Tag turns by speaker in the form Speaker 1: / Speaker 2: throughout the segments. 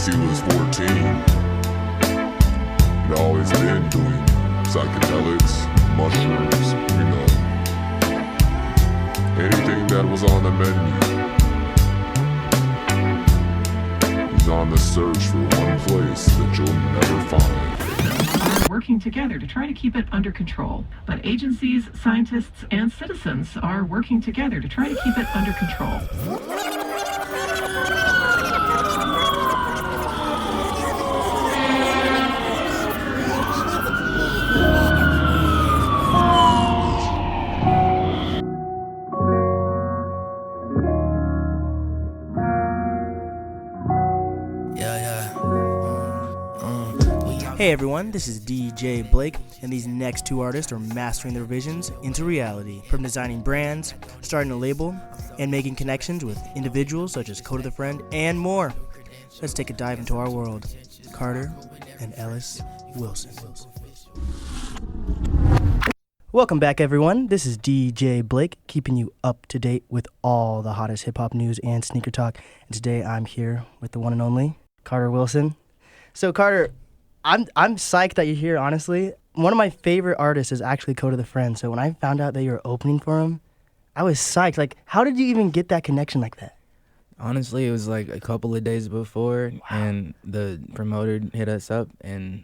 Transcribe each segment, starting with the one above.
Speaker 1: since he was 14. He'd always been doing psychedelics, mushrooms, anything that was on the menu. He's on the search for one place that you'll never find.
Speaker 2: Working together to try to keep it under control. But agencies, scientists, and citizens are working together to try to keep it under control.
Speaker 3: Hey everyone, this is DJ Blake, and these next two artists are mastering their visions into reality, from designing brands, starting a label, and making connections with individuals such as Coda the Friend and more. Let's take a dive into our world. Carter and Ellis Wilson. Welcome back everyone, this is DJ Blake, keeping you up to date with all the hottest hip-hop news and sneaker talk, and today I'm here with the one and only Carter Wilson. So Carter, I'm psyched that you're here, honestly. One of my favorite artists is actually Coda the Friend, so when I found out that you were opening for him, I was psyched. Like, how did you even get that connection like that?
Speaker 4: Honestly, it was like a couple of days before, and the promoter hit us up and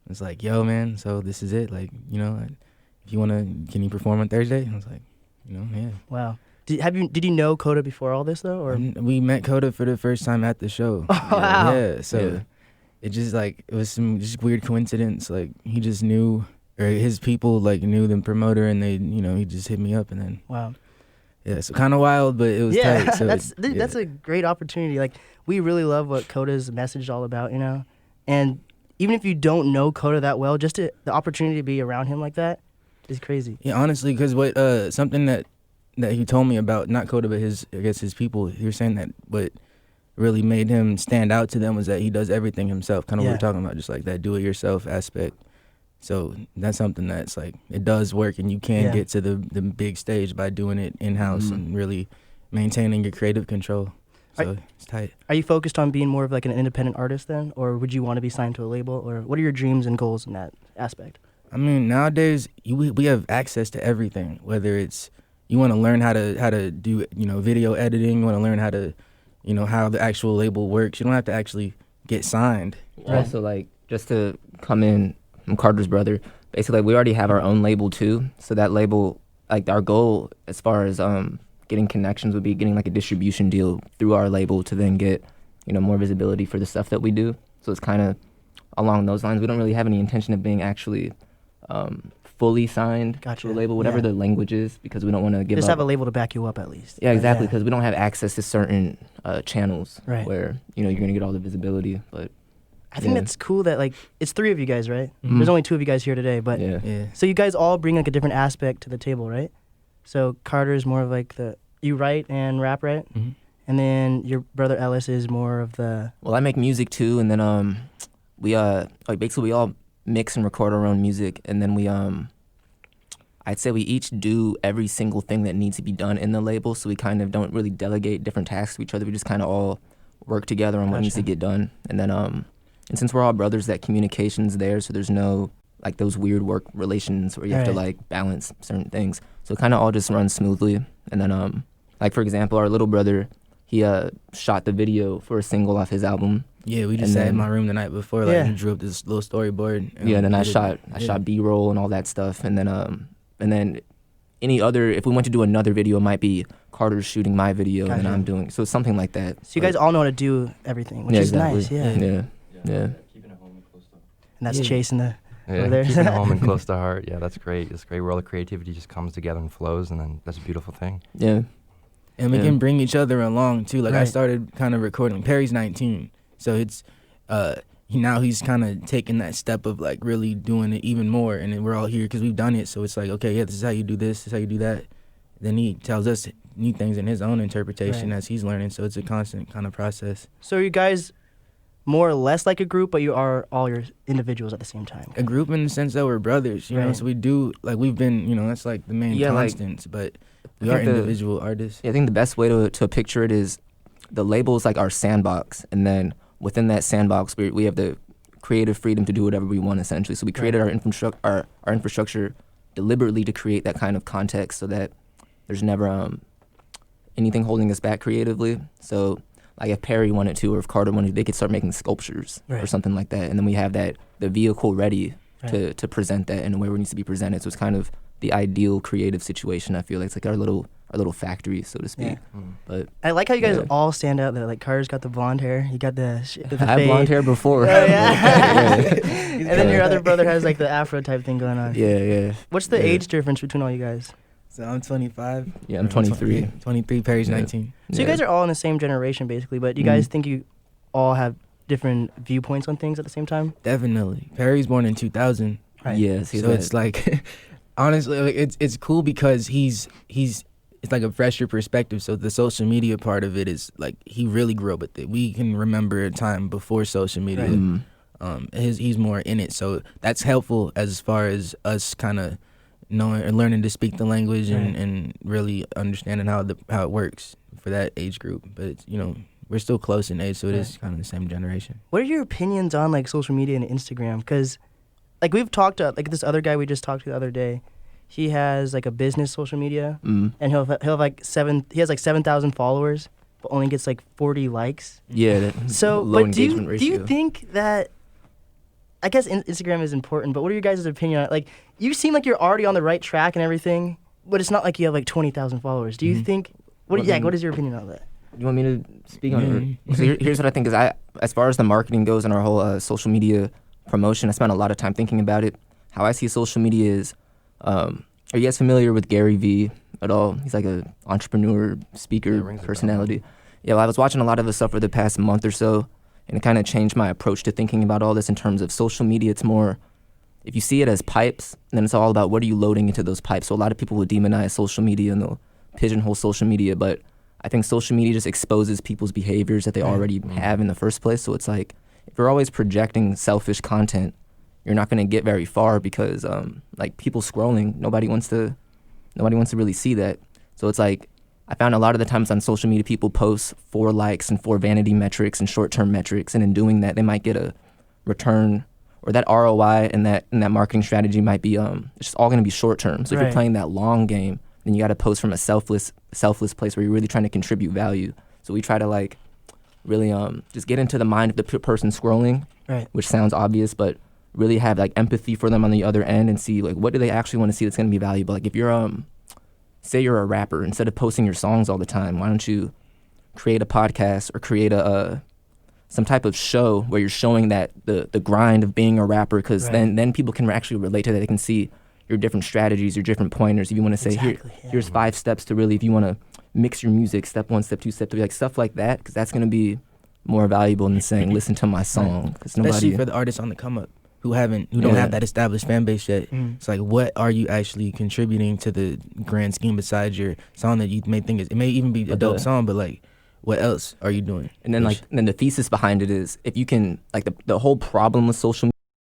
Speaker 4: was like, yo, man, so this is it. Like, if you want to, can you perform on Thursday? I was like, yeah.
Speaker 3: Wow. Did you know Coda before all this, though? Or
Speaker 4: we met Coda for the first time at the show.
Speaker 3: Oh, wow.
Speaker 4: Yeah, so... Yeah. It just it was some just weird coincidence. Like he just knew, or his people knew the promoter, and they, he just hit me up, and then
Speaker 3: wow,
Speaker 4: yeah, so kind of wild, but it was tight. So
Speaker 3: that's a great opportunity. Like we really love what Coda's message is all about, and even if you don't know Coda that well, just the opportunity to be around him like that is crazy.
Speaker 4: Yeah, honestly, because what something that he told me about, not Coda, but his people, he was saying that what really made him stand out to them was that he does everything himself, kind of what we're talking about, just like that do-it-yourself aspect. So that's something that's it does work, and you can get to the big stage by doing it in-house and really maintaining your creative control. So it's tight.
Speaker 3: Are you focused on being more of an independent artist then, or would you want to be signed to a label, or what are your dreams and goals in that aspect?
Speaker 4: I mean, nowadays we have access to everything, whether it's you want to learn how to do video editing, you want to learn how to how the actual label works. You don't have to actually get signed.
Speaker 5: Also, just to come in, I'm Carter's brother. Basically, we already have our own label, too. So that label, our goal as far as getting connections would be getting, a distribution deal through our label to then get, more visibility for the stuff that we do. So it's kind of along those lines. We don't really have any intention of being actually fully signed to a label, whatever the language is, because we don't want to give
Speaker 3: just
Speaker 5: up.
Speaker 3: have a label to back you up at least.
Speaker 5: Yeah, exactly, because we don't have access to certain channels where you're going to get all the visibility. But
Speaker 3: I think that's cool that it's three of you guys, right? Mm-hmm. There's only two of you guys here today, but so you guys all bring a different aspect to the table, right? So Carter is more of you write and rap, right? Mm-hmm. And then your brother Ellis is more of the...
Speaker 5: Well, I make music too, and then we basically we all mix and record our own music, and then we I'd say we each do every single thing that needs to be done in the label, so we kind of don't really delegate different tasks to each other. We just kind of all work together on what needs to get done, and then and since we're all brothers, that communication's there, so there's no those weird work relations where you have to balance certain things. So it kind of all just runs smoothly, and then for example, our little brother, he shot the video for a single off his album.
Speaker 4: Yeah, we just sat in my room the night before. He drew up this little storyboard.
Speaker 5: And then I shot B-roll and all that stuff. And then any other, if we want to do another video, it might be Carter shooting my video and I'm doing. So something like that.
Speaker 3: So you guys all know how to do everything, which is nice. Yeah.
Speaker 6: Keeping it home and close to heart.
Speaker 3: And that's chasing the over there.
Speaker 6: Keeping it home and close to heart. Yeah, that's great. It's great where all the creativity just comes together and flows, and then that's a beautiful thing.
Speaker 5: Yeah.
Speaker 4: And we can bring each other along too. I started kind of recording. Perry's 19. So it's now he's kind of taking that step of really doing it even more, and then we're all here because we've done it. So it's okay, this is how you do this is how you do that. Then he tells us new things in his own interpretation as he's learning. So it's a constant kind of process.
Speaker 3: So are you guys more or less like a group, but you are all your individuals at the same time?
Speaker 4: A group in the sense that we're brothers, you know. So we do we've been that's the main constants, but we are individual artists.
Speaker 5: Yeah, I think the best way to picture it is the label's our sandbox, and then within that sandbox, we have the creative freedom to do whatever we want, essentially. So we created our infrastructure deliberately to create that kind of context so that there's never anything holding us back creatively. So like if Perry wanted to, or if Carter wanted to, they could start making sculptures or something like that. And then we have the vehicle ready to present that in a way where it needs to be presented. So it's kind of the ideal creative situation. I feel like it's like our little factory, so to speak.
Speaker 3: Yeah.
Speaker 5: But
Speaker 3: I like how you guys all stand out there. Like Carter's got the blonde hair, you got the
Speaker 5: I had blonde hair before.
Speaker 3: Oh, yeah. And then your other brother has like the afro type thing going on.
Speaker 5: Yeah.
Speaker 3: What's the age difference between all you guys?
Speaker 4: So I'm 25.
Speaker 5: Yeah, I'm 23.
Speaker 4: 23, Perry's 19.
Speaker 3: So you guys are all in the same generation, basically, but you guys think you all have different viewpoints on things at the same time?
Speaker 4: Definitely. Perry's born in 2000.
Speaker 3: Right.
Speaker 5: Yeah,
Speaker 4: So it's like, honestly, like, it's cool because he's it's like a fresher perspective. So the social media part of it is like he really grew up with it. We can remember a time before social media. He's more in it, so that's helpful as far as us kind of knowing and learning to speak the language and really understanding how it works for that age group. But it's, we're still close in age, so it is kind of the same generation. What
Speaker 3: are your opinions on like social media and Instagram? Because like we've talked to like this other guy we just talked to the other day. He has like a business social media, and he'll have like 7,000 followers, but only gets like 40 likes.
Speaker 5: Yeah.
Speaker 3: So,
Speaker 5: low
Speaker 3: but do
Speaker 5: engagement ratio.
Speaker 3: you think that? I guess Instagram is important, but what are your guys' opinion on it? Like, you seem like you're already on the right track and everything, but it's not like you have like 20,000 followers. Do you think? What is your opinion on that?
Speaker 5: You want me to speak on it? So here's what I think is as far as the marketing goes and our whole social media promotion, I spent a lot of time thinking about it. How I see social media is, are you guys familiar with Gary Vee at all? He's like an entrepreneur, speaker, personality. Yeah, well, I was watching a lot of his stuff for the past month or so, and it kind of changed my approach to thinking about all this in terms of social media. It's more, if you see it as pipes, then it's all about what are you loading into those pipes. So a lot of people will demonize social media and they'll pigeonhole social media, but I think social media just exposes people's behaviors that they already have in the first place. So it's like, if you're always projecting selfish content, you're not going to get very far because like people scrolling, nobody wants to really see that. So it's like, I found a lot of the times on social media, people post for likes and for vanity metrics and short-term metrics, and in doing that, they might get a return, or that ROI and that marketing strategy might be it's just all going to be short-term. So if you're playing that long game, then you got to post from a selfless place where you're really trying to contribute value. So we try to like really just get into the mind of the person scrolling, which sounds obvious, but really have like empathy for them on the other end and see like what do they actually want to see that's going to be valuable. Like if you're say you're a rapper, instead of posting your songs all the time, why don't you create a podcast or create some type of show where you're showing that the grind of being a rapper, because then people can actually relate to that. They can see your different strategies, your different pointers. If you want to say, here's 5 steps to really, if you want to mix your music, step 1, step 2, step 3, like stuff like that, because that's going to be more valuable than saying, listen to my song.
Speaker 4: Especially for the artists on the come up who don't have that established fan base yet. It's like, what are you actually contributing to the grand scheme besides your song that you may think it may even be a dope song, but like, what else are you doing?
Speaker 5: And then then the thesis behind it is, if you can, like the whole problem with social